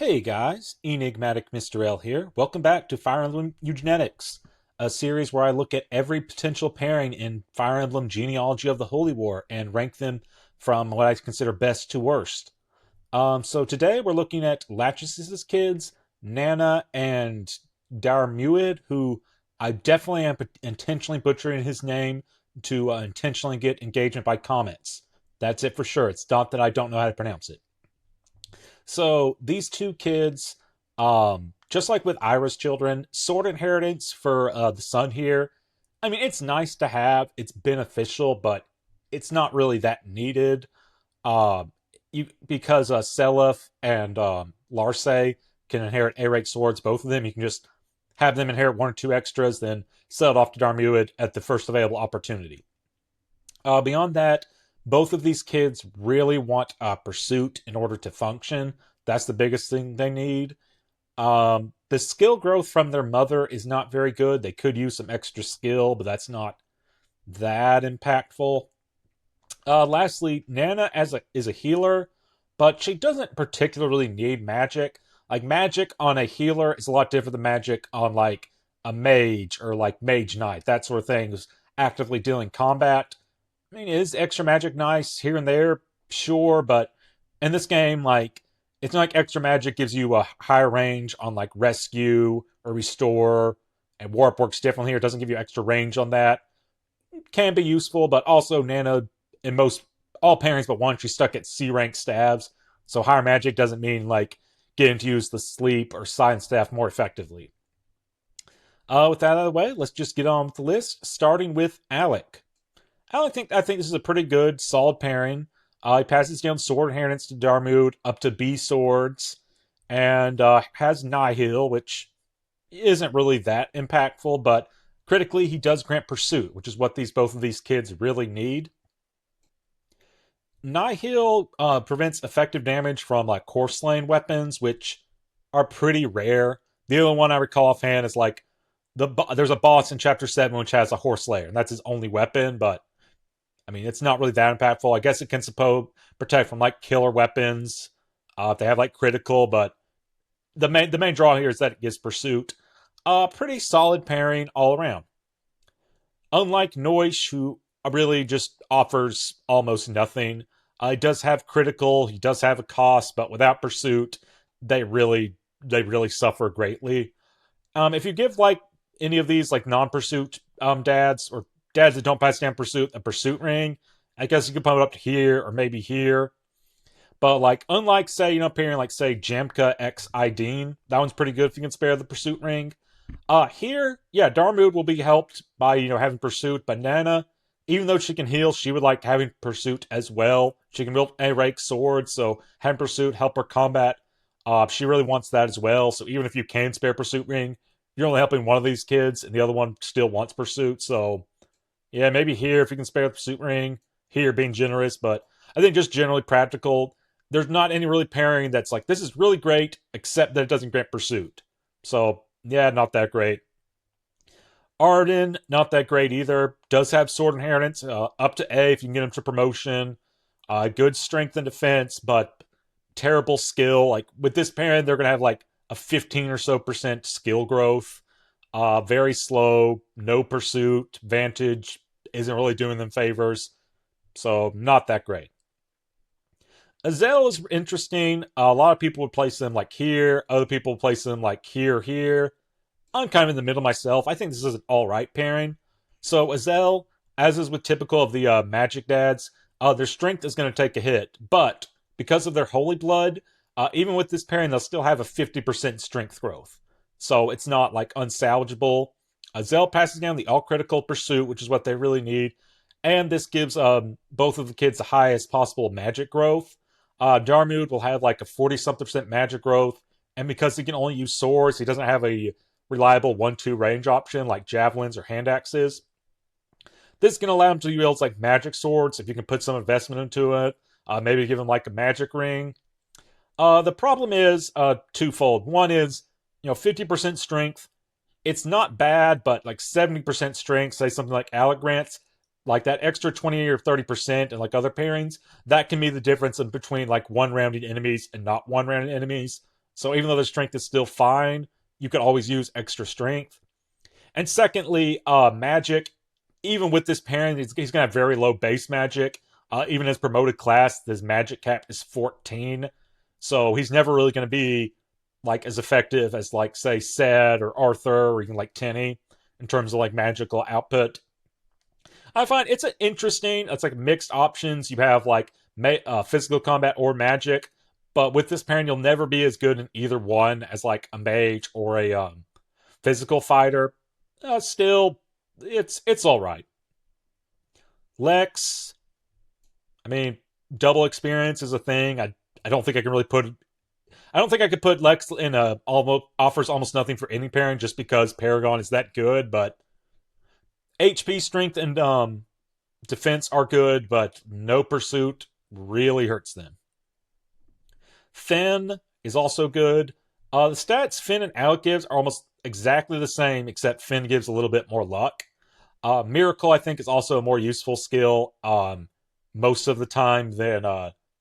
Hey guys, Enigmatic Mr. L here. Welcome back to Fire Emblem Eugenics, a series where I look at every potential pairing in Fire Emblem Genealogy of the Holy War and rank them from what I consider best to worst. So today we're looking at Latchis' kids, Nanna and Diarmuid, who I definitely am intentionally butchering his name to intentionally get engagement by comments. That's it for sure. It's not that I don't know how to pronounce it. So these two kids, just like with Ira's children, sword inheritance for the son here. I mean, it's nice to have. It's beneficial, but it's not really that needed. Um, because Seliph and Larse can inherit A-rank swords, both of them. You can just have them inherit one or two extras, then sell it off to Diarmuid at the first available opportunity. Beyond that, both of these kids really want pursuit in order to function. That's the biggest thing they need. The skill growth from their mother is not very good. They could use some extra skill, but that's not that impactful. Lastly, Nanna is a healer, but she doesn't particularly need magic. Like magic on a healer is a lot different than magic on like a mage or like mage knight, that sort of thing, who's actively dealing combat. I mean, is extra magic nice here and there? Sure, but in this game, like, it's not like extra magic gives you a higher range on like rescue or restore, and warp works differently here. It doesn't give you extra range on that. It can be useful, but also Nanna in most all pairings but one, she's stuck at C rank stabs, so higher magic doesn't mean like getting to use the sleep or science staff more effectively. With that out of the way, let's just get on with the list, starting with Alec. I think this is a pretty good, solid pairing. He passes down sword inheritance to Diarmuid up to B swords, and has Nihil, which isn't really that impactful, but critically he does grant pursuit, which is what these both of these kids really need. Nihil prevents effective damage from like course lane weapons, which are pretty rare. The only one I recall offhand is like there's a boss in Chapter 7 which has a horse layer, and that's his only weapon, but I mean, it's not really that impactful. I guess it can suppose protect from like killer weapons if they have like critical, but the main draw here is that it gives pursuit. Pretty solid pairing all around. Unlike Noish, who really just offers almost nothing, he does have critical. He does have a cost, but without pursuit, they really suffer greatly. If you give like any of these like non-pursuit dads or dads that don't pass down pursuit a pursuit ring, I guess you could pump it up to here or maybe here. But like unlike say pairing like say Jamka X Ideen, that one's pretty good if you can spare the pursuit ring. Here, yeah, Diarmuid will be helped by having pursuit, but Nanna, even though she can heal, she would like having pursuit as well. She can build a rake sword, so having pursuit help her combat. She really wants that as well. So even if you can spare pursuit ring, you're only helping one of these kids, and the other one still wants pursuit. So yeah, maybe here if you can spare the pursuit ring. Here being generous, but I think just generally practical. There's not any really pairing that's like this is really great, except that it doesn't grant pursuit. So yeah, not that great. Arden, not that great either. Does have sword inheritance up to A if you can get him to promotion. Good strength and defense, but terrible skill. Like with this pairing, they're gonna have like a 15 or so percent skill growth. Very slow, no pursuit, vantage isn't really doing them favors, so not that great. Azel is interesting. A lot of people would place them like here. Other people would place them like here. I'm kind of in the middle myself. I think this is an alright pairing. So Azel, as is with typical of the Magic Dads, their strength is going to take a hit. But because of their Holy Blood, even with this pairing, they'll still have a 50% strength growth. So it's not like unsalvageable. Azel passes down the all critical pursuit, which is what they really need. And this gives both of the kids the highest possible magic growth. Diarmuid will have like a 40-something percent magic growth. And because he can only use swords, he doesn't have a reliable 1-2 range option like javelins or hand axes. This can allow him to use like magic swords if you can put some investment into it. Maybe give him like a magic ring. The problem is twofold. One is 50% strength. It's not bad, but like 70% strength, say something like Alec grants, like that extra 20 or 30% and like other pairings, that can be the difference in between like one rounded enemies and not one rounded enemies. So even though their strength is still fine, you could always use extra strength. And secondly, magic. Even with this pairing, he's going to have very low base magic. Even his promoted class, his magic cap is 14. So he's never really going to be like as effective as like say Sed or Arthur or even like Tenny in terms of like magical output. I find it's an interesting. It's like mixed options. You have like physical combat or magic, but with this pairing, you'll never be as good in either one as like a mage or a physical fighter. Still, it's all right. Lex, I mean, double experience is a thing. I don't think I can really put. I don't think I could put Lex in a almost offers almost nothing for any pairing just because Paragon is that good. But HP, strength, and defense are good, but no pursuit really hurts them. Finn is also good. The stats Finn and Alec gives are almost exactly the same, except Finn gives a little bit more luck. Miracle, I think, is also a more useful skill most of the time than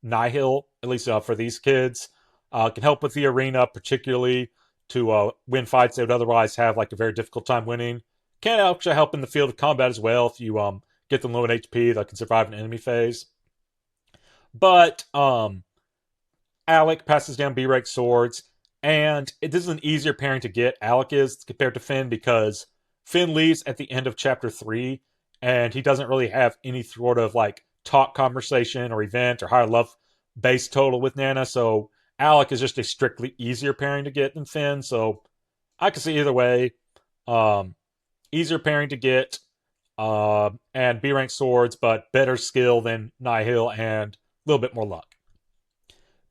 Nihil, at least for these kids. Can help with the arena, particularly to win fights they would otherwise have like a very difficult time winning. Can actually help in the field of combat as well if you get them low in HP that can survive an enemy phase. But Alec passes down B rank swords, and this is an easier pairing to get. Alec is compared to Finn because Finn leaves at the end of chapter 3, and he doesn't really have any sort of like talk conversation or event or higher love base total with Nanna, so Alec is just a strictly easier pairing to get than Finn, so I can see either way. Easier pairing to get, and B rank swords, but better skill than Nihil and a little bit more luck.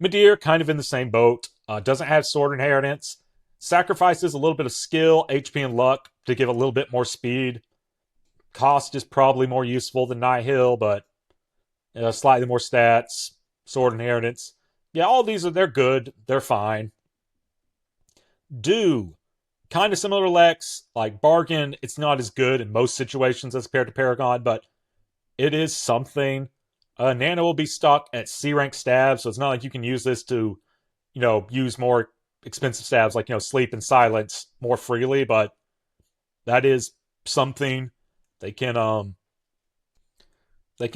Midir, kind of in the same boat, doesn't have sword inheritance, sacrifices a little bit of skill, HP, and luck to give a little bit more speed. Cost is probably more useful than Nihil, but slightly more stats, sword inheritance. Yeah, all these they're good, they're fine. Do, kind of similar to Lex, like Bargain, it's not as good in most situations as compared to Paragon, but it is something. Nanna will be stuck at C rank stabs, so it's not like you can use this to, use more expensive stabs like, sleep and silence more freely, but that is something. They can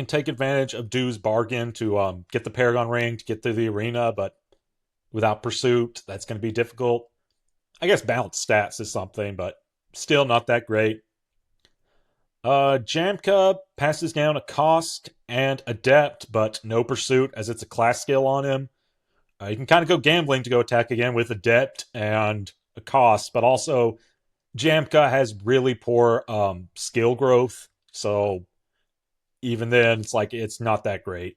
take advantage of Dew's bargain to get the Paragon ring to get through the arena, but without pursuit, that's going to be difficult. I guess balanced stats is something, but still not that great. Jamka passes down a cost and adept, but no pursuit as it's a class skill on him. You can kind of go gambling to go attack again with adept and a cost, but also Jamka has really poor skill growth, so even then it's like it's not that great.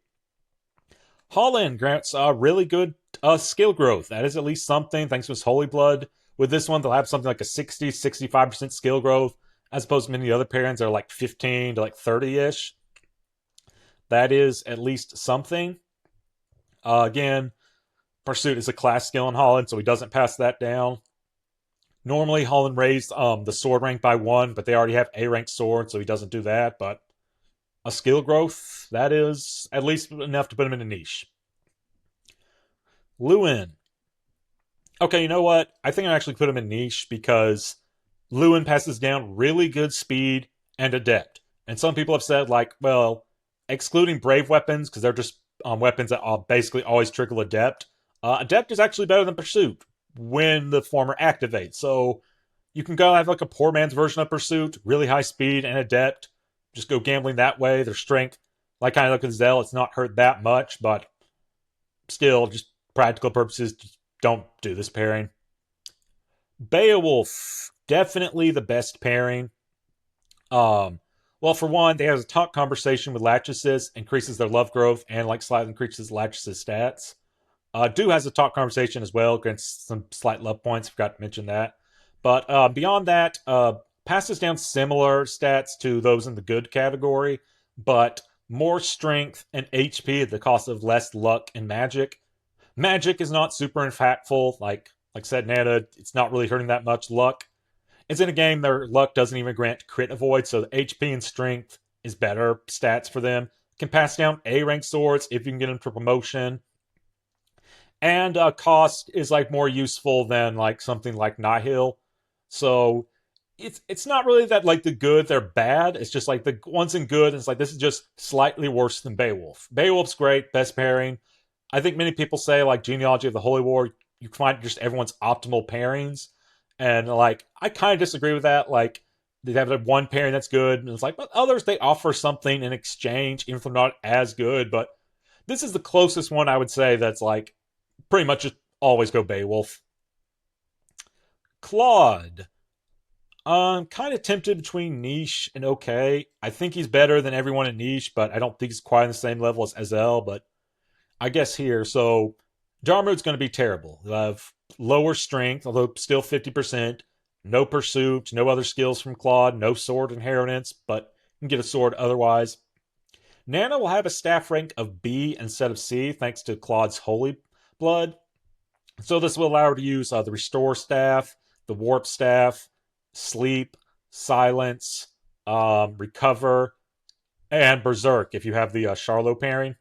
Holland grants really good skill growth. That is at least something thanks to his Holy Blood. With this one, they'll have something like a 60-65% skill growth, as opposed to many other pairings that are like 15 to like 30-ish. That is at least something. Again, Pursuit is a class skill in Holland, so he doesn't pass that down. Normally, Holland raised the sword rank by 1, but they already have A rank sword, so he doesn't do that. But a skill growth, that is at least enough to put him in a niche. Lewin. Okay, you know what? I think I actually put him in niche because Lewin passes down really good speed and adept. And some people have said, like, well, excluding brave weapons, because they're just weapons that basically always trickle adept, adept is actually better than pursuit when the former activates. So you can go have like a poor man's version of pursuit, really high speed and adept. Just go gambling that way. Their strength, like kind of like with Zell, it's not hurt that much, but still, just practical purposes, just don't do this pairing. Beowulf, definitely the best pairing. Well, for one, they have a talk conversation with Lachesis, increases their love growth, and like slightly increases Lachesis stats. Do has a talk conversation as well, grants some slight love points. Forgot to mention that. But beyond that, passes down similar stats to those in the good category, but more strength and HP at the cost of less luck and magic. Magic is not super impactful. Like said Nanna, it's not really hurting that much. Luck, it's in a game their luck doesn't even grant crit avoid, so the HP and strength is better stats for them. Can pass down A rank swords if you can get them to promotion. and cost is like more useful than like something like Nihil. So it's not really that like the good they're bad. It's just like the ones in good. It's like this is just slightly worse than Beowulf. Beowulf's great, best pairing. I think many people say like Genealogy of the Holy War, you find just everyone's optimal pairings, and like I kind of disagree with that. Like they have like, one pairing that's good, and it's like, but others they offer something in exchange, even if they're not as good. But this is the closest one I would say that's like pretty much just always go Beowulf. Claude. I'm kind of tempted between niche and okay. I think he's better than everyone in niche, but I don't think he's quite on the same level as Ezel. But I guess here, so Diarmuid's going to be terrible. He'll have lower strength, although still 50%. No pursuit, no other skills from Claude, no sword inheritance, but you can get a sword otherwise. Nanna will have a staff rank of B instead of C, thanks to Claude's Holy Blood. So this will allow her to use the Restore Staff, the Warp Staff, Sleep, Silence, Recover, and Berserk if you have the Charlo pairing.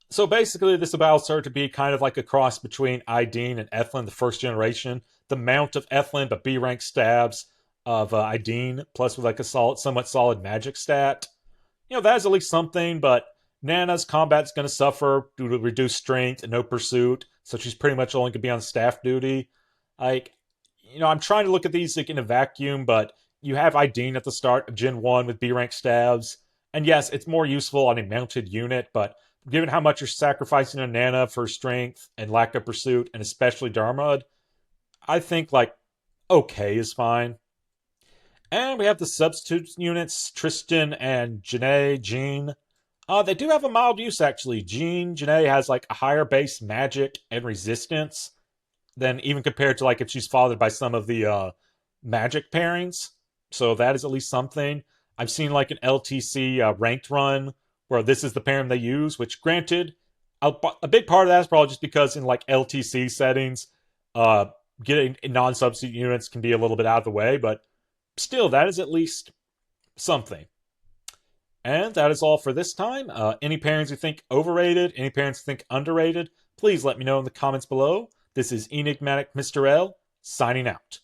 So basically, this allows her to be kind of like a cross between Ideen and Ethlin, the first generation. The mount of Ethlin, but B rank stabs of Ideen, plus with like a somewhat solid magic stat. That is at least something, but Nanna's combat's going to suffer due to reduced strength and no pursuit, so she's pretty much only going to be on staff duty. Like, I'm trying to look at these like in a vacuum, but you have Ideen at the start of Gen 1 with B rank stabs, and yes, it's more useful on a mounted unit, but given how much you're sacrificing on Nanna for strength and lack of pursuit, and especially Diarmuid, I think like okay is fine. And we have the substitute units, Tristan and Jean. They do have a mild use actually. Janae has like a higher base magic and resistance than even compared to like if she's fathered by some of the magic pairings. So that is at least something. I've seen like an LTC ranked run where this is the pairing they use, which granted, a big part of that is probably just because in like LTC settings, getting non-substitute units can be a little bit out of the way, but still, that is at least something. And that is all for this time. Any pairings you think overrated, any pairings you think underrated, please let me know in the comments below. This is Enigmatic Mr. L, signing out.